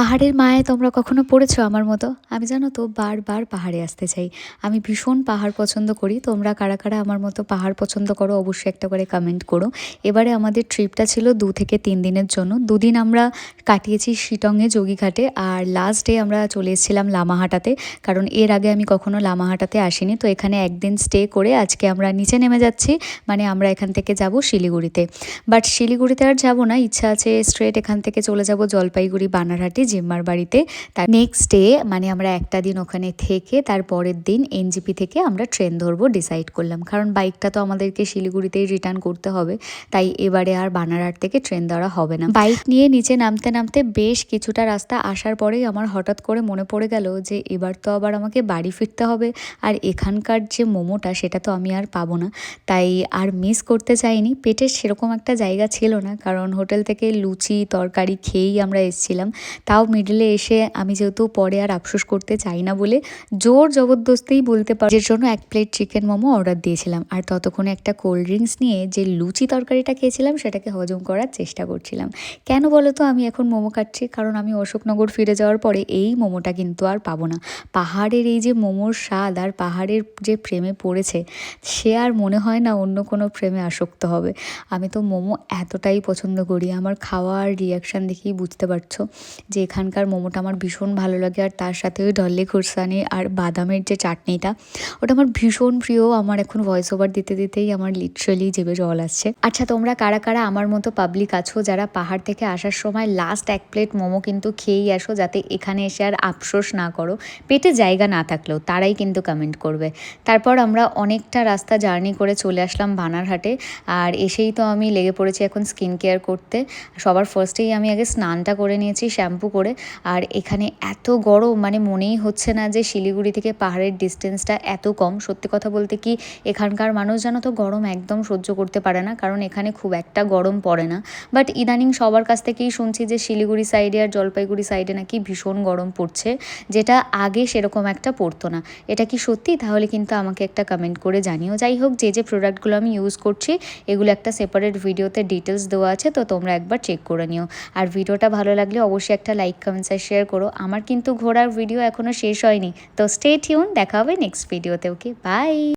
পাহাড়ের মায়ায় তোমরা কখনো পড়েছো আমার মতো? আমি জানো তো বারবার পাহাড়ে আসতে চাই। আমি ভীষণ পাহাড় পছন্দ করি। তোমরা কারা কারা আমার মতো পাহাড় পছন্দ করো অবশ্যই একটা করে কমেন্ট করো। এবারে আমাদের ট্রিপটা ছিল 2 থেকে 3 দিনের জন্য। 2 দিন আমরা কাটিয়েছি শিটংয়ে যোগীঘাটে, আর লাস্ট ডে আমরা চলে এসেছিলাম লামাহাটাতে। কারণ এর আগে আমি কখনো লামাহাটাতে আসিনি, তো এখানে একদিন স্টে করে আজকে আমরা নিচে নেমে যাচ্ছি। মানে আমরা এখান থেকে যাব শিলিগুড়িতে। বাট শিলিগুড়িতে আর যাব না, ইচ্ছা আছে স্ট্রেট এখান থেকে চলে যাব জলপাইগুড়ি বানারহাটি জিম্মার বাড়িতে। তার নেক্সট ডে মানে আমরা একটা দিন ওখানে থেকে তার পরের দিন এনজিপি থেকে আমরা ট্রেন ধরবো ডিসাইড করলাম, কারণ বাইকটা তো আমাদেরকে শিলিগুড়িতেই রিটার্ন করতে হবে। তাই এবারে আর বানারহাট থেকে ট্রেন ধরা হবে না। বাইক নিয়ে নিচে নামতে নামতে বেশ কিছুটা রাস্তা আসার পরেই আমার হঠাৎ করে মনে পড়ে গেল যে এবার তো আবার আমাকে বাড়ি ফিরতে হবে, আর এখানকার যে মোমোটা সেটা তো আমি আর পাবো না। তাই আর মিস করতে চাইনি। পেটের সেরকম একটা জায়গা ছিল না, কারণ হোটেল থেকে লুচি তরকারি খেয়েই আমরা এসেছিলাম। তাও মিডলে এসে আমি যেহেতু পরে আর আফসোস করতে চাই না বলে জোর জবরদস্তিই বলতে পারি এর জন্য 1 প্লেট চিকেন মোমো অর্ডার দিয়েছিলাম, আর ততক্ষণে একটা কোল্ড ড্রিঙ্কস নিয়ে যে লুচি তরকারিটা খেয়েছিলাম সেটাকে হজম করার চেষ্টা করছিলাম। কেন বলো তো আমি এখন মোমো খাচ্ছি? কারণ আমি অশোকনগর ফিরে যাওয়ার পরে এই মোমোটা কিন্তু আর পাবো না। পাহাড়ের এই যে মোমোর স্বাদ আর পাহাড়ের যে প্রেমে পড়েছে সে আর মনে হয় না অন্য কোনো প্রেমে আসক্ত হবে। আমি তো মোমো এতটাই পছন্দ করি, আমার খাওয়ার রিয়াকশান দেখেই বুঝতে পারছো যে এখানকার মোমোটা আমার ভীষণ ভালো লাগে। আর তার সাথে ওই ডল্লে খুরসানি আর বাদামের যে চাটনিটা ওটা আমার ভীষণ প্রিয়। আমার এখন ভয়েস ওভার দিতে দিতেই আমার লিটারালি জিভে জল আসছে। আচ্ছা, তোমরা কারা কারা আমার মতো পাবলিক আছো যারা পাহাড় থেকে আসার সময় লাস্ট 1 প্লেট মোমো কিন্তু খেয়েই আসো, যাতে এখানে এসে আর আফসোস না করো? পেটে জায়গা না থাকলেও তারাই কিন্তু কমেন্ট করবে। তারপর আমরা অনেকটা রাস্তা জার্নি করে চলে আসলাম বানারহাটে, আর এসেই তো আমি লেগে পড়েছি এখন স্কিন কেয়ার করতে। সবার ফার্স্টেই আমি আগে স্নানটা করে নিয়েছি শ্যাম্পু করে। আর এখানে এত গরম, মানে মনেই হচ্ছে না যে শিলিগুড়ি থেকে পাহাড়ের ডিস্টেন্সটা এত কম। সত্যি কথা বলতে কি, এখানকার মানুষ জানো তো গরম একদম সহ্য করতে পারে না, কারণ এখানে খুব একটা গরম পড়ে না। বাট ইদানিং সবার কাছ থেকেই শুনছি যে শিলিগুড়ি সাইডে আর জলপাইগুড়ি সাইডে নাকি ভীষণ গরম পড়ছে, যেটা আগে সেরকম একটা পড়তো না। এটা কি সত্যি? তাহলে কিন্তু আমাকে একটা কমেন্ট করে জানিও। যাই হোক, যে যে প্রোডাক্টগুলো আমি ইউজ করছি এগুলো একটা সেপারেট ভিডিওতে ডিটেলস দেওয়া আছে, তো তোমরা একবার চেক করে নিও। আর ভিডিওটা ভালো লাগলে অবশ্যই একটা লাইক কমেন্টস আর শেয়ার করো। আমার কিন্তু ঘোরার ভিডিও এখনও শেষ হয়নি, তো স্টে টিউন। দেখা হবে নেক্সট ভিডিওতে। ওকে, বাই।